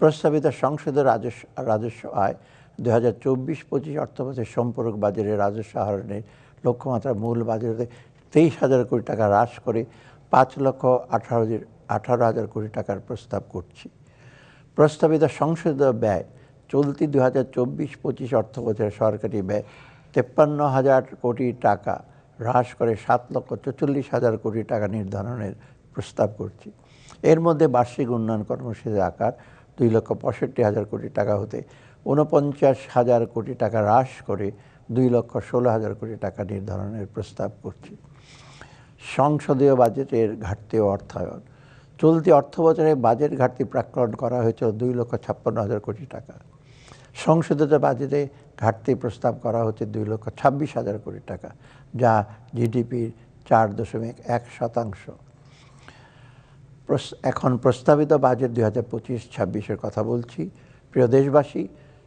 প্রস্তাবিত সংসদের রাজস্ব আয় 2024-25 অর্থবছরের সম্পূরক বাজেটের রাজস্ব আহরণের লক্ষ্যমাত্রা মূল বাজেটে 23,000 কোটি টাকা হ্রাস করে 5,18,000 কোটি টাকার প্রস্তাব করছি। প্রস্তাবিত সংসদীয় ব্যয় চলতি 2024-25 অর্থবছরের সরকারি ব্যয় 53,000 কোটি টাকা হ্রাস করে 7,44,000 কোটি টাকা নির্ধারণের প্রস্তাব করছি। এর মধ্যে বার্ষিক উন্নয়ন কর্মসূচির আকার 2,65,000 কোটি টাকা হতে 49,000 কোটি টাকা হ্রাস করে 2,16,000 কোটি টাকা নির্ধারণের প্রস্তাব করছি। সংসদীয় বাজেটের ঘাটতি ও অর্থায়ন চলতি অর্থবছরে বাজেট ঘাটতি প্রাক্কলন করা হয়েছিল 2,56,000 কোটি টাকা। সংশোধিত বাজেটে ঘাটতি প্রস্তাব করা হচ্ছে 2,26,000 কোটি টাকা, যা জিডিপির 4.1%। এখন প্রস্তাবিত বাজেট 2025-26-এর কথা বলছি। প্রিয় দেশবাসী,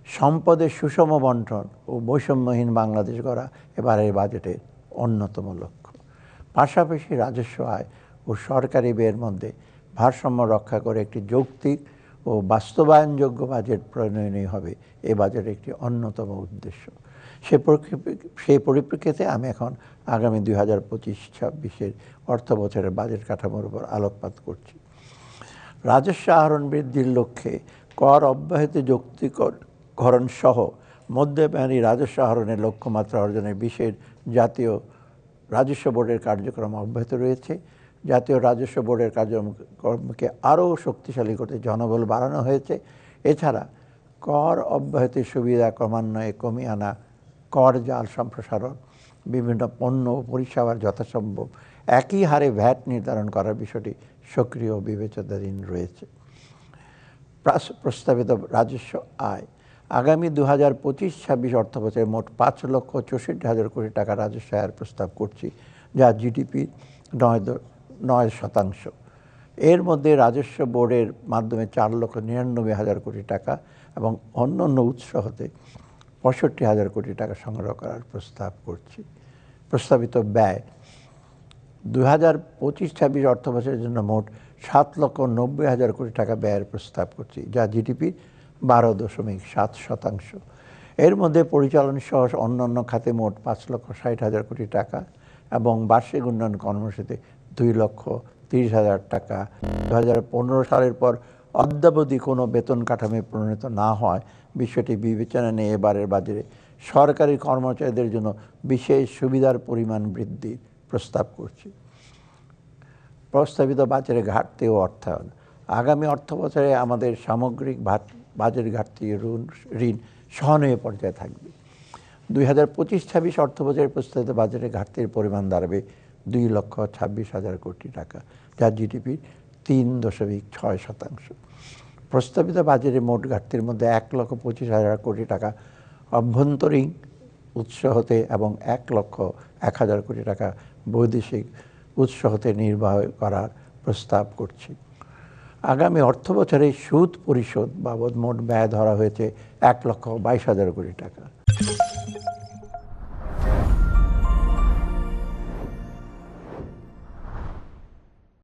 সম্পদের সুষম বন্টন ও বৈষম্যহীন বাংলাদেশ গড়া এবারের বাজেটের অন্যতম লক্ষ্য। পাশাপাশি রাজস্ব আয় ও সরকারি ব্যয়ের মধ্যে ভারসাম্য রক্ষা করে একটি যৌক্তিক ও বাস্তবায়নযোগ্য বাজেট প্রণয়নই হবে এ বাজেটের একটি অন্যতম উদ্দেশ্য। সেই পরিপ্রেক্ষিতে আমি এখন আগামী 2025-26-এর অর্থ বছরের বাজেট কাঠামোর উপর আলোকপাত করছি। রাজস্ব আহরণ বৃদ্ধির লক্ষ্যে কর অব্যাহতি যৌক্তিকরণ সহ মধ্যমেয়াদী রাজস্ব আহরণের লক্ষ্যমাত্রা অর্জনের বিশেষ জাতীয় রাজস্ব বোর্ডের কার্যক্রম অব্যাহত রয়েছে। জাতীয় রাজস্ব বোর্ডের কার্যক্রমকে আরও শক্তিশালী করতে জনবল বাড়ানো হয়েছে। এছাড়া কর অব্যাহতির সুবিধা ক্রমান্বয়ে কমিয়ে আনা, কর জাল সম্প্রসারণ, বিভিন্ন পণ্য ও পরিষেবার যথাসম্ভব একই হারে ভ্যাট নির্ধারণ করার বিষয়টি সক্রিয় বিবেচনাধীন রয়েছে। প্রস্তাবিত রাজস্ব আয় আগামী 2025-26 অর্থবছরে মোট 5,64,000 কোটি টাকা রাজস্ব আয়ের প্রস্তাব করছি, যা জিডিপির 9%। এর মধ্যে রাজস্ব বোর্ডের মাধ্যমে 4,99,000 কোটি টাকা এবং অন্যান্য উৎস হতে 65,000 কোটি টাকা সংগ্রহ করার প্রস্তাব করছি। প্রস্তাবিত ব্যয় 2025-26 অর্থবছরের জন্য মোট 7,90,000 কোটি টাকা ব্যয়ের প্রস্তাব করছি, যা জিডিপির 12.7%। এর মধ্যে পরিচালন সহ অন্যান্য খাতে মোট 5,60,000 কোটি টাকা এবং বার্ষিক উন্নয়ন কর্মসূচিতে 2,30,000 টাকা। 2015 সালের পর অদ্যাবধি কোনো বেতন কাঠামোয় প্রণীত না হয় বিষয়টি বিবেচনা নিয়ে এবারের বাজেটে সরকারি কর্মচারীদের জন্য বিশেষ সুবিধার পরিমাণ বৃদ্ধির প্রস্তাব করছি। প্রস্তাবিত বাজেটের ঘাটতি ও অর্থায়ন আগামী অর্থবছরে আমাদের সামগ্রিক বাজেট ঘাটতি ঋণ সহনীয় পর্যায়ে থাকবে। 2025-26 অর্থবছরের প্রস্তাবিত বাজেটের ঘাটতির পরিমাণ দাঁড়াবে 2,26,000 কোটি টাকা, যা জিডিপির 3.6%। প্রস্তাবিত বাজেটের মোট ঘাটতির মধ্যে 1,25,000 কোটি টাকা অভ্যন্তরীণ উৎস হতে এবং 1,01,000 কোটি টাকা বৈদেশিক উৎস হতে নির্বাহ করার প্রস্তাব করছি। আগামী অর্থ বছরে সুদ পরিশোধ বাবদ মোট ব্যয় ধরা হয়েছে 1,22,000 কোটি টাকা।